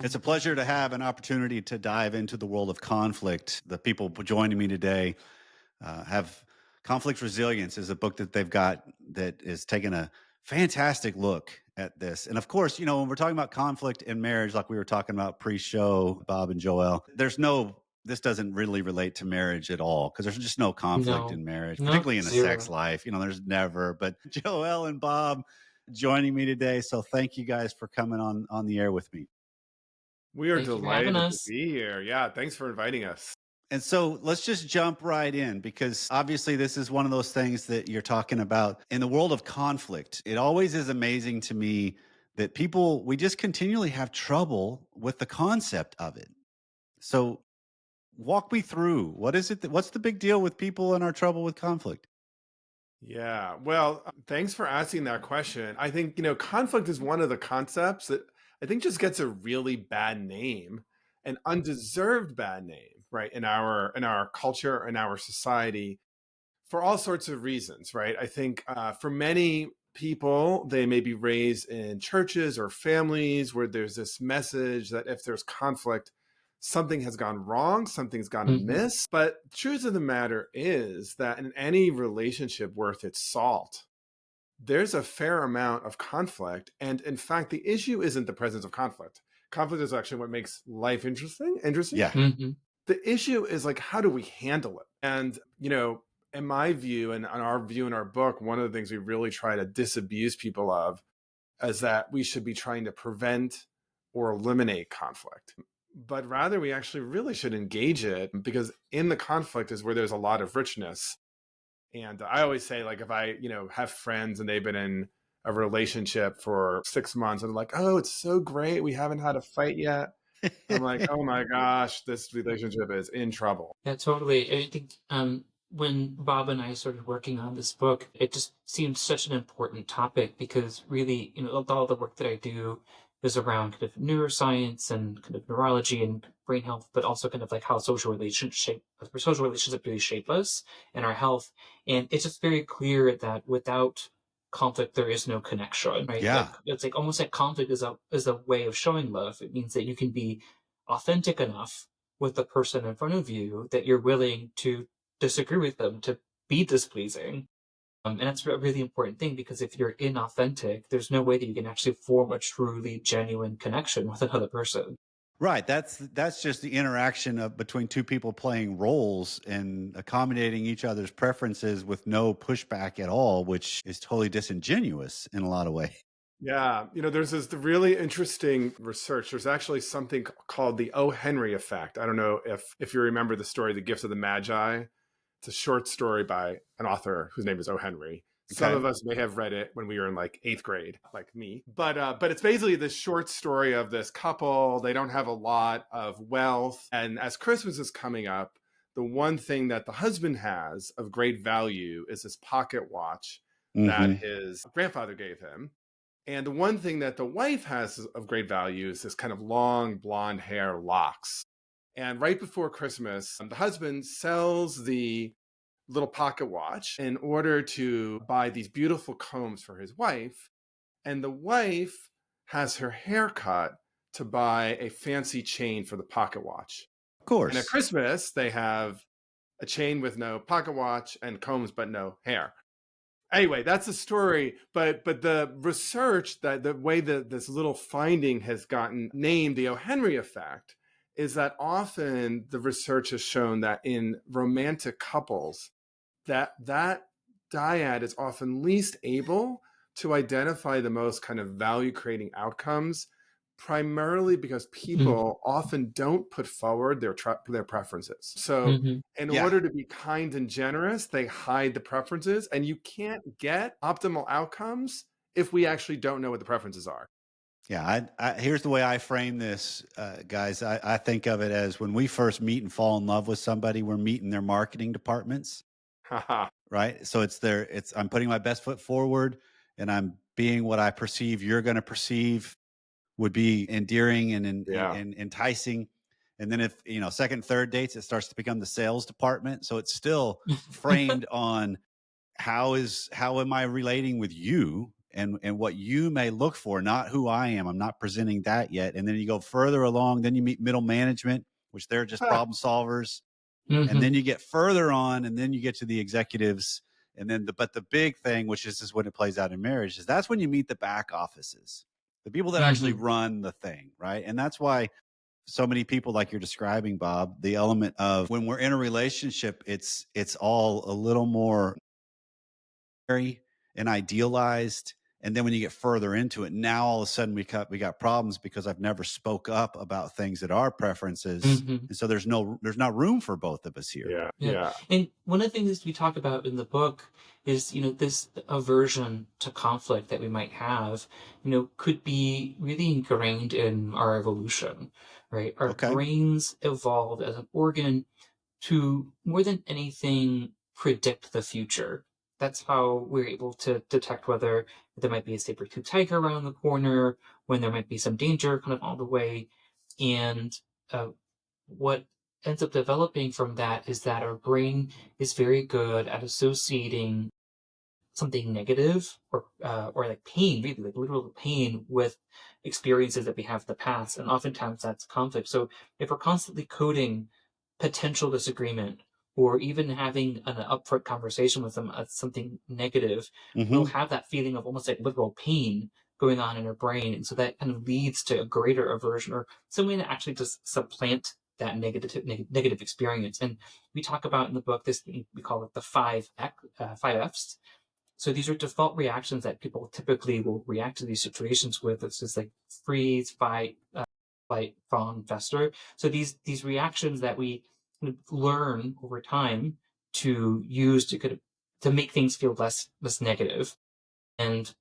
It's a pleasure to have an opportunity to dive into the world of conflict. The people joining me today have Conflict Resilience is a book that they've got that is taking a fantastic look at this. And of course, when we're talking about conflict in marriage, like we were talking about pre-show, Bob and Joel, this doesn't really relate to marriage at all because there's just no conflict No, in marriage, no, particularly in a sex zero. life. There's never. But Joel and Bob joining me today, so thank you guys for coming on the air with me. We are Thank you for having delighted to us. be here. Yeah, thanks for inviting us. And so let's just jump right in because obviously this is one of those things that you're talking about in the world of conflict. It always is amazing to me that we just continually have trouble with the concept of it. So walk me through what's the big deal with people and our trouble with conflict? Yeah, well, thanks for asking that question. I think, conflict is one of the concepts that I think just gets a really bad name, an undeserved bad name, right? In our culture, in our society, for all sorts of reasons, right? I think for many people, they may be raised in churches or families where there's this message that if there's conflict, something has gone wrong, something's gone Mhm. amiss. But the truth of the matter is that in any relationship worth its salt, there's a fair amount of conflict. And in fact, the issue isn't the presence of conflict. Conflict is actually what makes life interesting. Yeah. Mhm. The issue is like, how do we handle it? And, in my view and on our view in our book, one of the things we really try to disabuse people of is that we should be trying to prevent or eliminate conflict. But rather, we actually really should engage it because in the conflict is where there's a lot of richness. And I always say, like, if I, have friends and they've been in a relationship for 6 months and they're like, oh, it's so great. We haven't had a fight yet. I'm like, oh my gosh, this relationship is in trouble. Yeah, totally. I think when Bob and I started working on this book, it just seemed such an important topic because really, all the work that I do is around kind of neuroscience and kind of neurology and brain health, but also kind of like how social relationships really shape us and our health. And it's just very clear that without conflict, there is no connection, right? Like Yeah. it's like almost like conflict is a way of showing love. It means that you can be authentic enough with the person in front of you that you're willing to disagree with them, to be displeasing. And that's a really important thing because if you're inauthentic, there's no way that you can actually form a truly genuine connection with another person. Right. That's just the interaction of between two people playing roles and accommodating each other's preferences with no pushback at all, which is totally disingenuous in a lot of ways. Yeah, there's this really interesting research. There's actually something called the O. Henry effect. I don't know if you remember the story, The Gift of the Magi. It's a short story by an author whose name is O. Henry. Some Okay. of us may have read it when we were in like eighth grade, like me. But it's basically this short story of this couple. They don't have a lot of wealth, and as Christmas is coming up, the one thing that the husband has of great value is this pocket watch that Hmm. his grandfather gave him. And the one thing that the wife has of great value is this kind of long blonde hair locks. And right before Christmas, the husband sells the little pocket watch in order to buy these beautiful combs for his wife. And the wife has her hair cut to buy a fancy chain for the pocket watch. Of And at course. Christmas, they have a chain with no pocket watch and combs, but no hair. Anyway, that's the story. But the research, that the way that this little finding has gotten named the O. Henry effect, is that often the research has shown that in romantic couples, that dyad is often least able to identify the most kind of value creating outcomes, primarily because Mhm. people often don't put forward their preferences. So Mhm. in Yeah. order to be kind and generous, they hide the preferences, and you can't get optimal outcomes if we actually don't know what the preferences are. Yeah. Here's the way I frame this, guys. I think of it as when we first meet and fall in love with somebody, we're meeting their marketing departments, Haha. right? So I'm putting my best foot forward and I'm being what I perceive you're going to perceive would be endearing Yeah. and enticing. And then if, second, third dates, it starts to become the sales department. So it's still framed on how am I relating with you? and what you may look for, not who I am. I'm not presenting that yet. And then you go further along, then you meet middle management, which they're just problem solvers. And Hmm. then you get further on, and then you get to the executives. And then but the big thing, which is when it plays out in marriage, is that's when you meet the back offices, the people that actually Hmm. run the thing, right? And that's why so many people, like you're describing, Bob, the element of when we're in a relationship, it's all a little more airy and idealized. And then when you get further into it, now all of a sudden we got problems because I've never spoke up about things that are preferences. Hmm. And so there's not room for both of us here. Yeah, Yeah. yeah, And one of the things we talk about in the book is, this aversion to conflict that we might have, could be really ingrained in our evolution, right? Our Okay. brains evolved as an organ to, more than anything, predict the future. That's how we're able to detect whether there might be a saber-toothed tiger around the corner, when there might be some danger kind of on the way. And uh, what ends up developing from that is that our brain is very good at associating something negative, or like pain, really like literal pain, with experiences that we have in the past, and oftentimes that's conflict. So if we're constantly coding potential disagreement, or even having an upfront conversation with them as something negative, we'll Hmm. have that feeling of almost like literal pain going on in our brain, and so that kind of leads to a greater aversion, or some way to actually just supplant that negative experience. And we talk about in the book this thing we call it the five F's. So these are default reactions that people typically will react to these situations with. It's just like freeze, fight, fawn, fester. So these reactions that we learn over time to use to make things feel less negative. And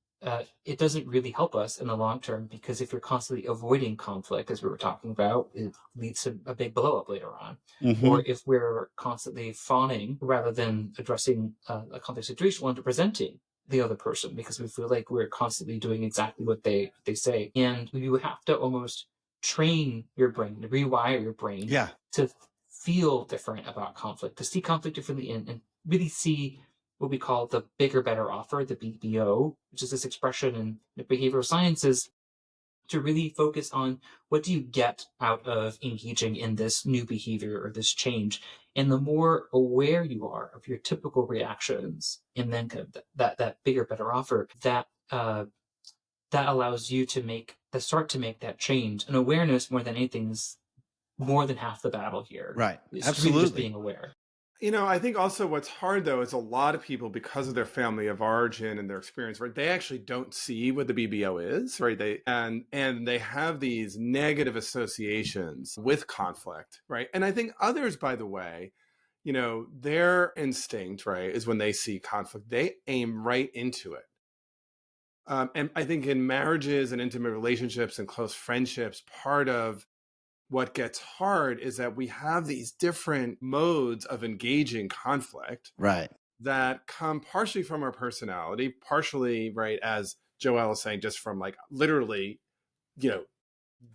it doesn't really help us in the long term, because if you're constantly avoiding conflict, as we were talking about, it leads to a big blow up later on. Or Hmm. if we're constantly fawning rather than addressing a conflict situation, we're presenting the other person, because we feel like we're constantly doing exactly what they say. And you have to almost train your brain, to rewire your brain Yeah. to feel different about conflict, to see conflict differently, and really see what we call the bigger, better offer, the BBO, which is this expression in behavioral sciences, to really focus on what do you get out of engaging in this new behavior or this change. And the more aware you are of your typical reactions, and then kind of that bigger, better offer, that allows you to start to make that change. And awareness, more than anything, is more than half the battle here. Right. It's really just Absolutely. being aware. I think also what's hard though is a lot of people, because of their family of origin and their experience, right? They actually don't see what the BBO is, right? And they have these negative associations with conflict, right? And I think others, by the way, their instinct, right, is when they see conflict, they aim right into it. And I think in marriages and intimate relationships and close friendships, part of what gets hard is that we have these different modes of engaging conflict Right. that come partially from our personality, partially, right, as Joelle is saying, just from like literally, you know,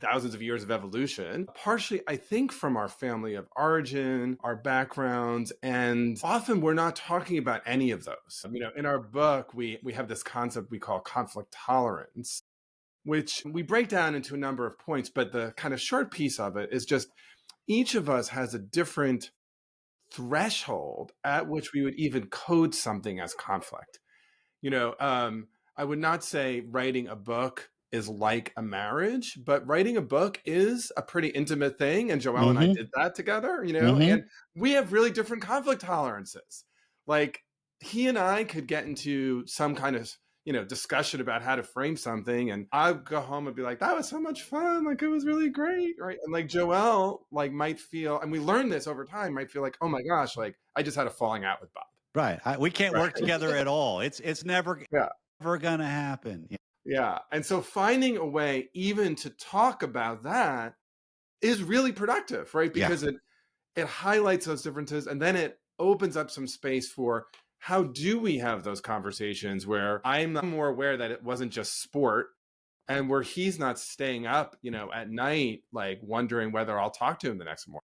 thousands of years of evolution, partially, I think, from our family of origin, our backgrounds, and often we're not talking about any of those. In our book, we have this concept we call conflict tolerance, which we break down into a number of points, but the kind of short piece of it is just each of us has a different threshold at which we would even code something as conflict. I would not say writing a book is like a marriage, but writing a book is a pretty intimate thing. And Joelle and I Hmm. did that together, and Hmm. we have really different conflict tolerances. Like he and I could get into some kind of, discussion about how to frame something. And I'd go home and be like, that was so much fun. Like it was really great. Right. And like Joelle, like might feel, and we learned this over time, might feel like, oh my gosh, like I just had a falling out with Bob. Right. We can't work Right. together at all. It's never Yeah. never gonna happen. Yeah. And so finding a way even to talk about that is really productive, right? Yeah. Because it highlights those differences, and then it opens up some space for how do we have those conversations where I'm more aware that it wasn't just sport, and where he's not staying up, at night, like wondering whether I'll talk to him the next morning.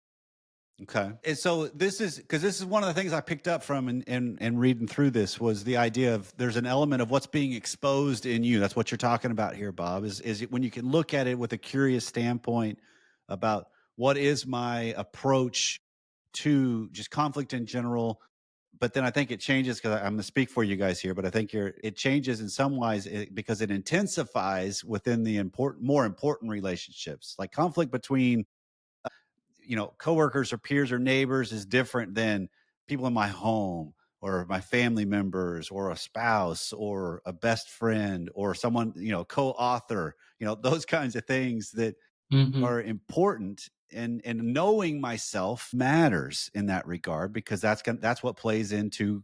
Okay. And so this is because this is one of the things I picked up from and reading through this was the idea of there's an element of what's being exposed in you. That's what you're talking about here, Bob, is when you can look at it with a curious standpoint about what is my approach to just conflict in general. But then I think it changes because I'm going to speak for you guys here, but I think it changes in some ways because it intensifies within the more important relationships, like conflict between coworkers or peers or neighbors is different than people in my home or my family members or a spouse or a best friend or someone, co-author, those kinds of things that Hmm. are important. And knowing myself matters in that regard because that's what plays into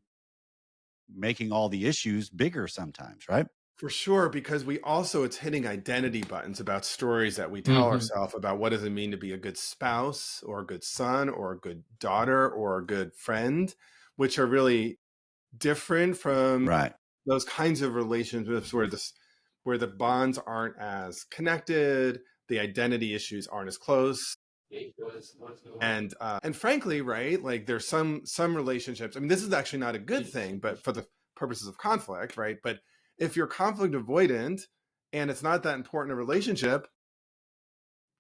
making all the issues bigger sometimes, right? For sure, because we also, it's hitting identity buttons about stories that we tell Hmm. ourselves about what does it mean to be a good spouse or a good son or a good daughter or a good friend, which are really different from Right. those kinds of relationships where the bonds aren't as connected, the identity issues aren't as close. And frankly, right, like there's some relationships. I mean, this is actually not a good thing, but for the purposes of conflict, right? But if you're conflict avoidant and it's not that important a relationship,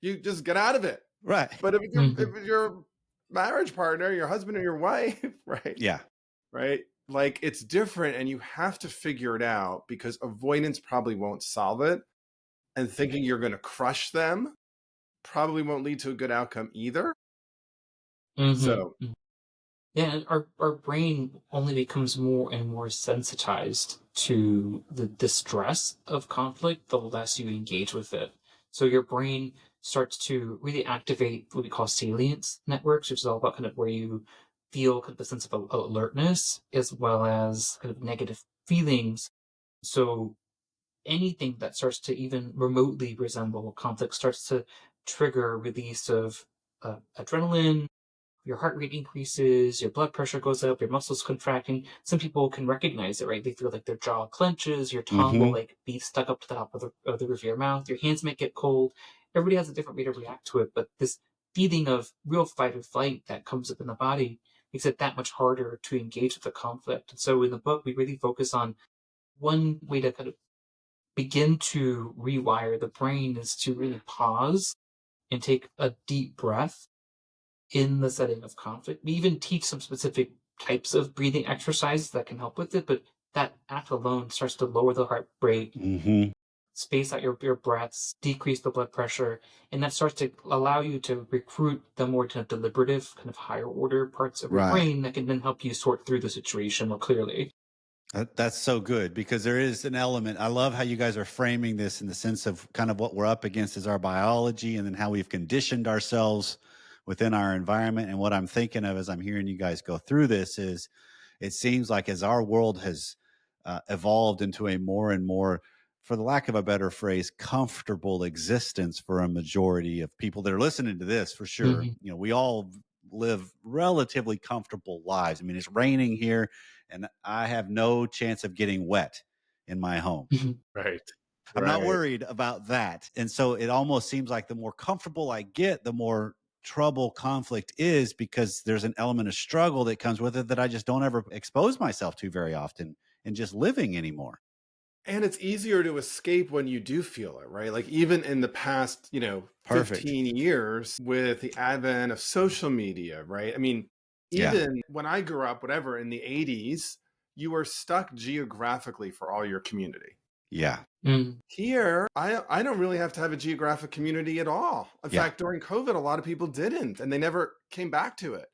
you just get out of it. Right. But if Hmm. it's your marriage partner, your husband or your wife, right, Yeah. right, like it's different, and you have to figure it out because avoidance probably won't solve it, and thinking you're going to crush them probably won't lead to a good outcome either. Hmm. So Yeah, and our brain only becomes more and more sensitized to the distress of conflict the less you engage with it. So your brain starts to really activate what we call salience networks, which is all about kind of where you feel kind of a sense of alertness as well as kind of negative feelings. So anything that starts to even remotely resemble conflict starts to trigger a release of adrenaline, your heart rate increases, your blood pressure goes up, your muscles contracting. Some people can recognize it, right? They feel like their jaw clenches, your tongue will Hmm. like be stuck up to the top of the roof of your mouth, your hands might get cold. Everybody has a different way to react to it, but this feeling of real fight or flight that comes up in the body makes it that much harder to engage with the conflict. And so in the book, we really focus on one way to kind of begin to rewire the brain is to really pause and take a deep breath in the setting of conflict. We even teach some specific types of breathing exercises that can help with it, but that act alone starts to lower the heart rate, Hmm. space out your breaths, decrease the blood pressure, and that starts to allow you to recruit the more kind of deliberative, kind of higher order parts of your Right. brain that can then help you sort through the situation more clearly. That's so good because there is an element. I love how you guys are framing this in the sense of kind of what we're up against is our biology and then how we've conditioned ourselves within our environment. And what I'm thinking of as I'm hearing you guys go through this is it seems like as our world has evolved into a more and more, for the lack of a better phrase, comfortable existence for a majority of people that are listening to this, for sure. Hmm. We all live relatively comfortable lives. I mean, it's raining here and I have no chance of getting wet in my home. Hmm. right, I'm not right. worried about that. And so it almost seems like the more comfortable I get, the more trouble conflict is because there's an element of struggle that comes with it that I just don't ever expose myself to very often in just living anymore. And it's easier to escape when you do feel it, right? Like even in the past, Perfect. 15 years with the advent of social media, right? I mean, Yeah. even when I grew up, whatever, in the 80s, you were stuck geographically for all your community. Yeah. Hmm. Here, I don't really have to have a geographic community at all. In Yeah. fact, during COVID, a lot of people didn't, and they never came back to it.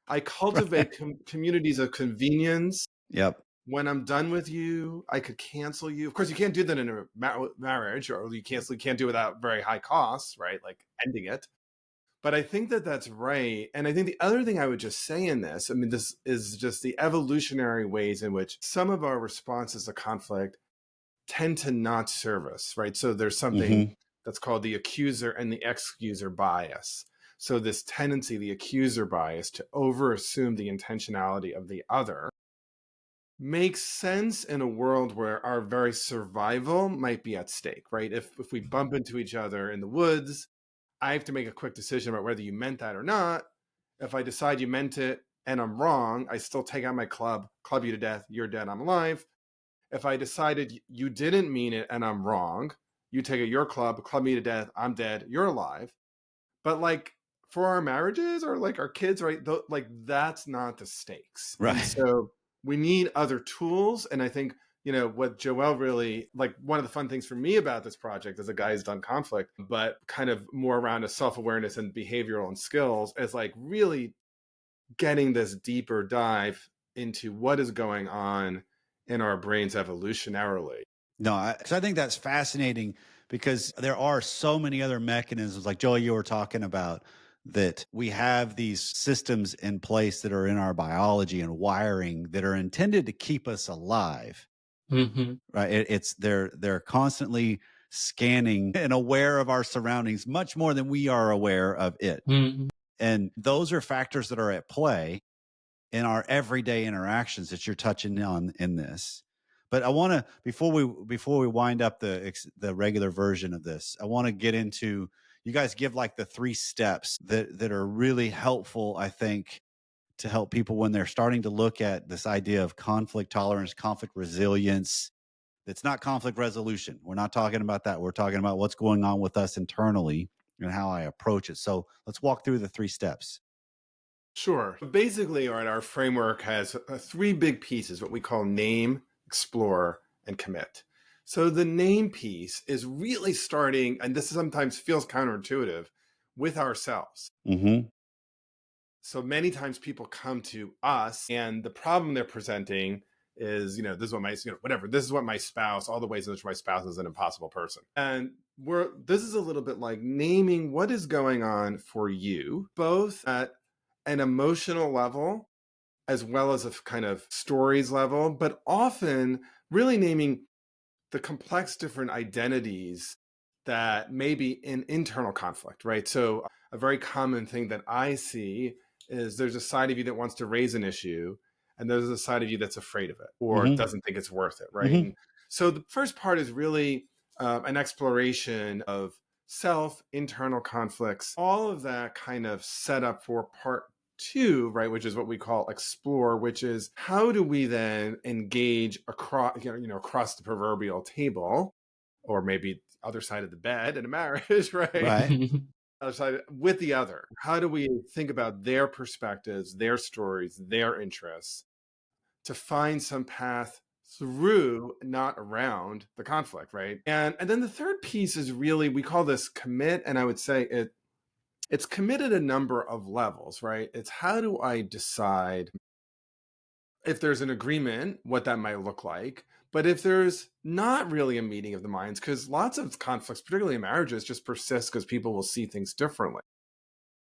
I Right. cultivate communities of convenience. Yep. When I'm done with you, I could cancel you. Of course, you can't do that in a marriage, or you can't do it without very high costs, right? Like ending it. But I think that that's right. And I think the other thing I would just say in this, I mean, this is just the evolutionary ways in which some of our responses to conflict tend to not serve us, right? So there's something Hmm. that's called the accuser and the excuser bias. So this tendency, the accuser bias, to over assume the intentionality of the other makes sense in a world where our very survival might be at stake, right? If we bump into each other in the woods, I have to make a quick decision about whether you meant that or not. If I decide you meant it and I'm wrong, I still take out my club you to death, you're dead, I'm alive. If I decided you didn't mean it and I'm wrong, you take out your club me to death, I'm dead, you're alive. But like for our marriages or like our kids, right? Like that's not the stakes. And Right. so we need other tools. And I think, what Joelle really like one of the fun things for me about this project as a guy who's done conflict, but kind of more around a self-awareness and behavioral and skills is like really getting this deeper dive into what is going on in our brains evolutionarily. No, 'cause I think that's fascinating because there are so many other mechanisms, like Joel, you were talking about, that we have these systems in place that are in our biology and wiring that are intended to keep us alive, Hmm. right? They're constantly scanning and aware of our surroundings much more than we are aware of it. Hmm. And those are factors that are at play in our everyday interactions that you're touching on in this. But I want to before we wind up the regular version of this, I want to get into you guys give like the three steps that are really helpful, I think, to help people when they're starting to look at this idea of conflict tolerance, conflict resilience. It's not conflict resolution. We're not talking about that. We're talking about what's going on with us internally and how I approach it. So let's walk through the three steps. Sure. Basically, all right, our framework has three big pieces, what we call name, explore, and commit. So the name piece is really starting, and this sometimes feels counterintuitive, with ourselves. Mm-hmm. So many times people come to us and the problem they're presenting is, this is what whatever, this is what my spouse, all the ways in which my spouse is an impossible person. And this is a little bit like naming what is going on for you, both at an emotional level as well as a kind of stories level, but often really naming the complex different identities that may be in internal conflict, right? So a very common thing that I see is there's a side of you that wants to raise an issue and there's a side of you that's afraid of it or Mm-hmm. doesn't think it's worth it, right? Mm-hmm. And so the first part is really an exploration of self, internal conflicts, all of that kind of set up for part two, right, which is what we call explore, which is how do we then engage across, across the proverbial table, or maybe other side of the bed in a marriage, right? Right. Other side with the other. How do we think about their perspectives, their stories, their interests to find some path through, not around the conflict, right? And then the third piece is really we call this commit, and I would say it's committed a number of levels, right? It's how do I decide if there's an agreement, what that might look like. But if there's not really a meeting of the minds, because lots of conflicts, particularly in marriages, just persist because people will see things differently.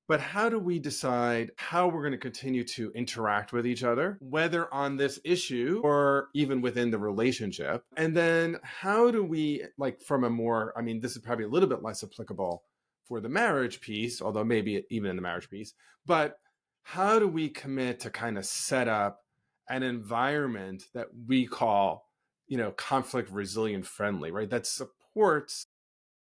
But how do we decide how we're going to continue to interact with each other, whether on this issue or even within the relationship? And then how do we, like, from a more, I mean, this is probably a little bit less applicable for the marriage piece, although maybe even in the marriage piece, but how do we commit to kind of set up an environment that we call, conflict resilient friendly, right? That supports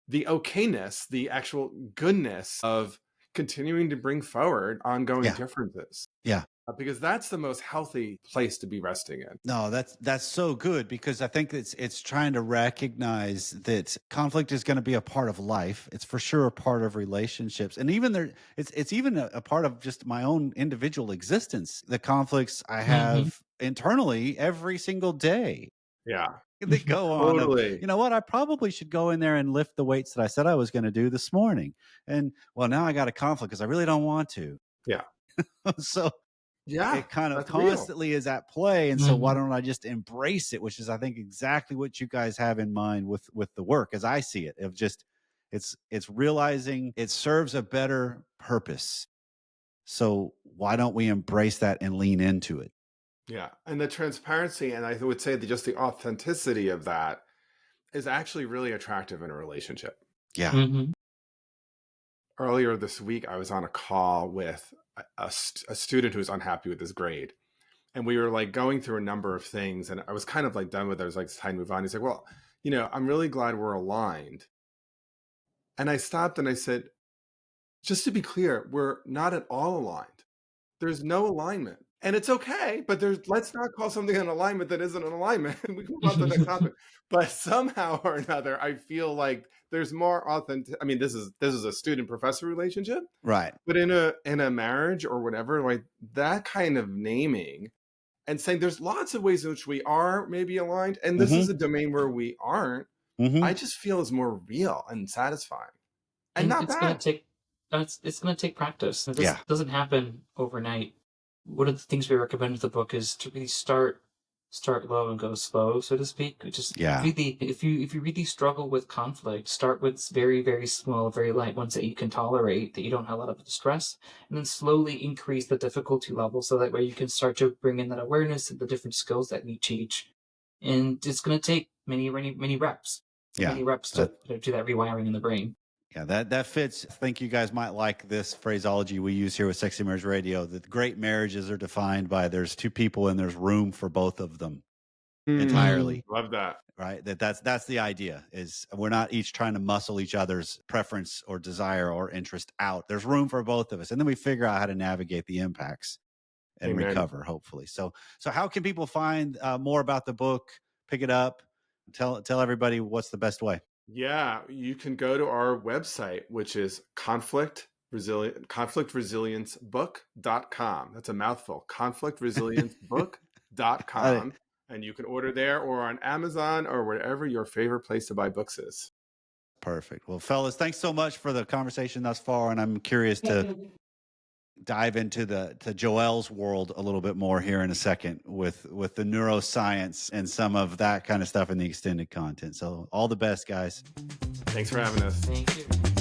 the okayness, the actual goodness of continuing to bring forward ongoing Yeah. differences, Yeah. because that's the most healthy place to be resting in. No, that's so good because I think it's trying to recognize that conflict is going to be a part of life. It's for sure a part of relationships, and even there, it's even a part of just my own individual existence. The conflicts I Hmm. have internally every single day Yeah, that go on. Of totally. you know what, I probably should go in there and lift the weights that I said I was going to do this morning, and well, now I got a conflict because I really don't want to. Yeah, So yeah, it kind of that's real. constantly is at play, and so why Hmm. don't I just embrace it, which is I think exactly what you guys have in mind with the work as I see it, of just it's realizing it serves a better purpose, so why don't we embrace that and lean into it? Yeah, and the transparency, and I would say that just the authenticity of that is actually really attractive in a relationship. Yeah. Hmm. Earlier this week, I was on a call with a student who was unhappy with his grade. And we were like going through a number of things. And I was kind of like done with it. I was like, it's time to move on. He's like, well, I'm really glad we're aligned. And I stopped and I said, just to be clear, we're not at all aligned. there's no alignment. And it's okay, but let's not call something an alignment that isn't an alignment. We can move on to the next topic. But somehow or another, I feel like there's more authentic. I mean, this is a student professor relationship, Right. but in a marriage or whatever, like that kind of naming and saying there's lots of ways in which we are maybe aligned, and this is Hmm. a domain where we aren't. I Hmm. just feel is more real and satisfying and And not bad. it's gonna take practice. This Yeah. doesn't happen overnight. One of the things we recommend with the book is to really start low and go slow, so to speak. Just Yeah. really, if you really struggle with conflict, start with very, very small, very light ones that you can tolerate, that you don't have a lot of stress, and then slowly increase the difficulty level so that way you can start to bring in that awareness and the different skills that you teach. And it's going to take many reps, Yeah. to do that rewiring in the brain. Yeah, that fits. I think you guys might like this phraseology we use here with Sexy Marriage Radio. That great marriages are defined by there's two people and there's room for both of them entirely. Love that. Right. That's the idea. Is we're not each trying to muscle each other's preference or desire or interest out. There's room for both of us, and then we figure out how to navigate the impacts and Amen. recover. Hopefully. So how can people find more about the book? Pick it up. Tell everybody what's the best way. Yeah, you can go to our website, which is conflictresilience.book.com. That's a mouthful. I- Conflictresilience.book.com. And you can order there or on Amazon or wherever your favorite place to buy books is. Perfect. Well, fellas, thanks so much for the conversation thus far, and I'm curious to dive into to Joel's world a little bit more here in a second with the neuroscience and some of that kind of stuff in the extended content. So all the best, guys. Thanks for having us. Thank you.